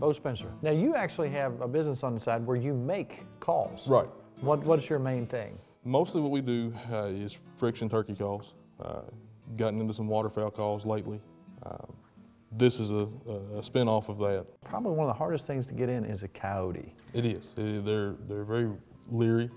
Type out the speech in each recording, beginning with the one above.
Bo Spencer. Now you actually have a business on the side where you make calls. Right. What's your main thing? Mostly what we do is friction turkey calls. Gotten into some waterfowl calls lately. This is a spin-off of that. Probably one of the hardest things to get in is a coyote. It is. They're very leery,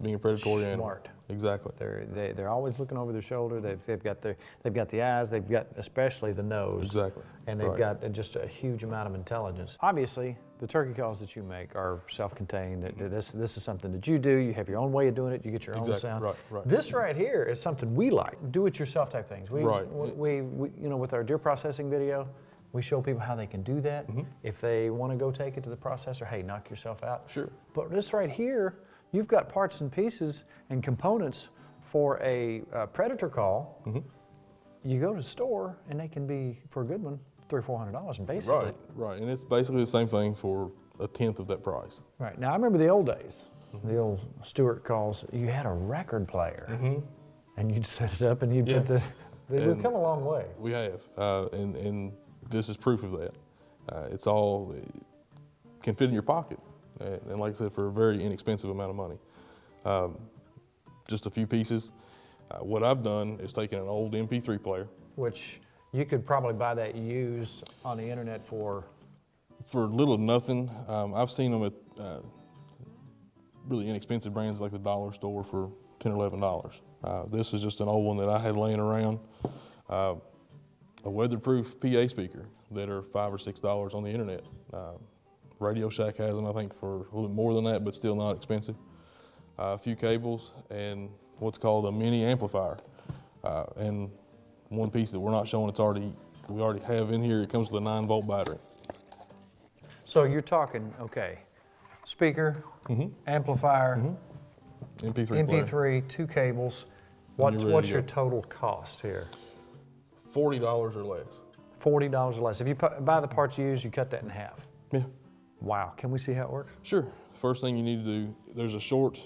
being a predatory animal. Smart. Exactly. They're always looking over their shoulder. They've got the eyes. They've got especially the nose. Exactly. And they've got just a huge amount of intelligence. Obviously, the turkey calls that you make are self-contained. This is something that you do. You have your own way of doing it. You get your own sound. Right. This right here is something we like. Do-it-yourself type things. We with our deer processing video, we show people how they can do that. Mm-hmm. If they want to go take it to the processor, hey, knock yourself out. Sure. But this right here, you've got parts and pieces and components for a predator call. Mm-hmm. You go to the store and they can be, for a good one, $300 or $400 basically. Right. And it's basically the same thing for a tenth of that price. Right. Now I remember the old days, the old Stewart calls. You had a record player, and you'd set it up and you'd put the. We've come a long way. We have, and this is proof of that. It's all can fit in your pocket, and like I said, for a very inexpensive amount of money. Just a few pieces. What I've done is taken an old MP3 player, which you could probably buy that used on the internet for little to nothing. I've seen them at really inexpensive brands like the dollar store for $10 or $11. This is just an old one that I had laying around. A weatherproof PA speaker that are $5 or $6 on the internet. Radio Shack has them, I think, for a little bit more than that, but still not expensive. A few cables and what's called a mini amplifier. And one piece that we're not showing, we already have in here, it comes with a 9-volt battery. So you're talking, okay, speaker, amplifier, MP3 player. 2 cables. What's your total cost here? $40 or less. $40 or less. If you buy the parts used, you cut that in half. Yeah. Wow. Can we see how it works? Sure. First thing you need to do, there's a short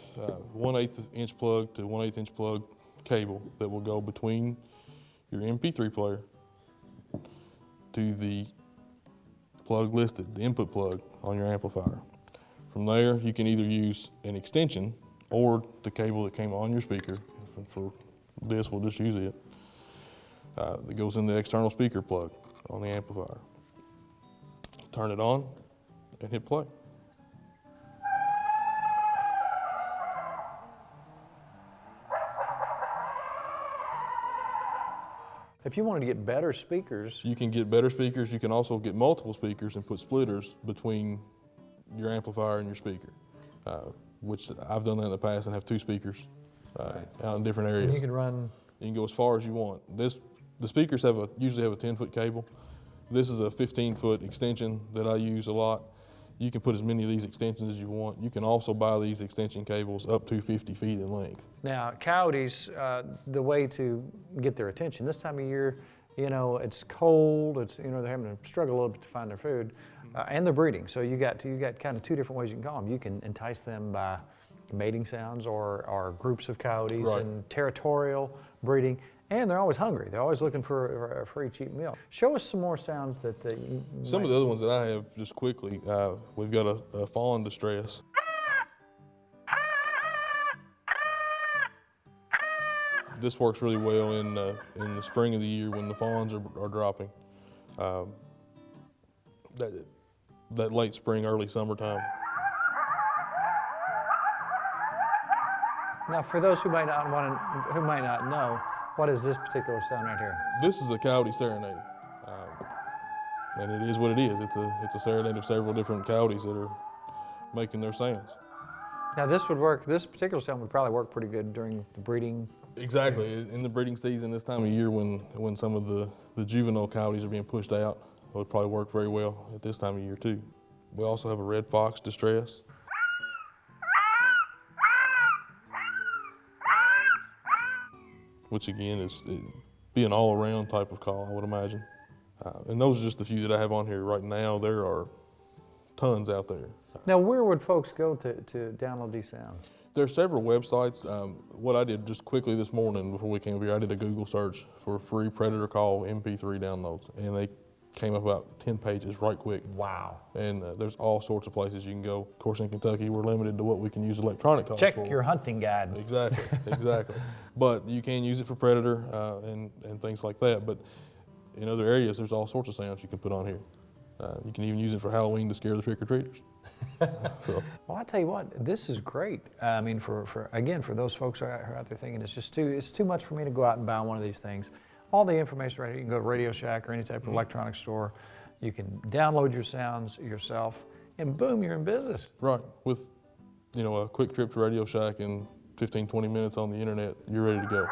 1/8 inch plug to 1/8 inch plug cable that will go between your MP3 player to the plug listed, the input plug on your amplifier. From there, you can either use an extension or the cable that came on your speaker. For this, we'll just use it. That goes in the external speaker plug on the amplifier. Turn it on and hit play. If you wanted to get better speakers, you can get better speakers. You can also get multiple speakers and put splitters between your amplifier and your speaker, which I've done that in the past and have 2 speakers out in different areas. and you can run. You can go as far as you want. The speakers usually have a 10-foot cable. This is a 15-foot extension that I use a lot. You can put as many of these extensions as you want. You can also buy these extension cables up to 50 feet in length. Now, coyotes, the way to get their attention, this time of year, it's cold, they're having to struggle a little bit to find their food, and they're breeding. So you got kind of 2 different ways you can call them. You can entice them by mating sounds or groups of coyotes and territorial breeding. And they're always hungry. They're always looking for a free, cheap meal. Show us some more sounds that you Some of the other ones that I have, just quickly, we've got a fawn distress. This works really well in the spring of the year when the fawns are dropping. That late spring, early summertime. Now, for those who might not know, what is this particular sound right here? This is a coyote serenade, and it is what it is. It's a serenade of several different coyotes that are making their sounds. Now, this particular sound would probably work pretty good during the breeding. Exactly, in the breeding season, this time of year when some of the juvenile coyotes are being pushed out, it would probably work very well at this time of year too. We also have a red fox distress. Which again is be an all-around type of call, I would imagine. And those are just a few that I have on here right now. There are tons out there. Now, where would folks go to download these sounds? There are several websites. What I did just quickly this morning before we came over here, I did a Google search for free predator call MP3 downloads, and they came up about 10 pages right quick. Wow. And there's all sorts of places you can go. Of course, in Kentucky, we're limited to what we can use electronic calls Check for. your hunting guide. Exactly, exactly. But you can use it for predator and things like that. But in other areas, there's all sorts of sounds you can put on here. You can even use it for Halloween to scare the trick-or-treaters. So. Well, I tell you what, this is great. I mean, for those folks who are out there thinking it's too much for me to go out and buy one of these things. All the information right here. You can go to Radio Shack or any type of electronic store. You can download your sounds yourself, and boom, you're in business. Right. With, a quick trip to Radio Shack and 15, 20 minutes on the internet, you're ready to go.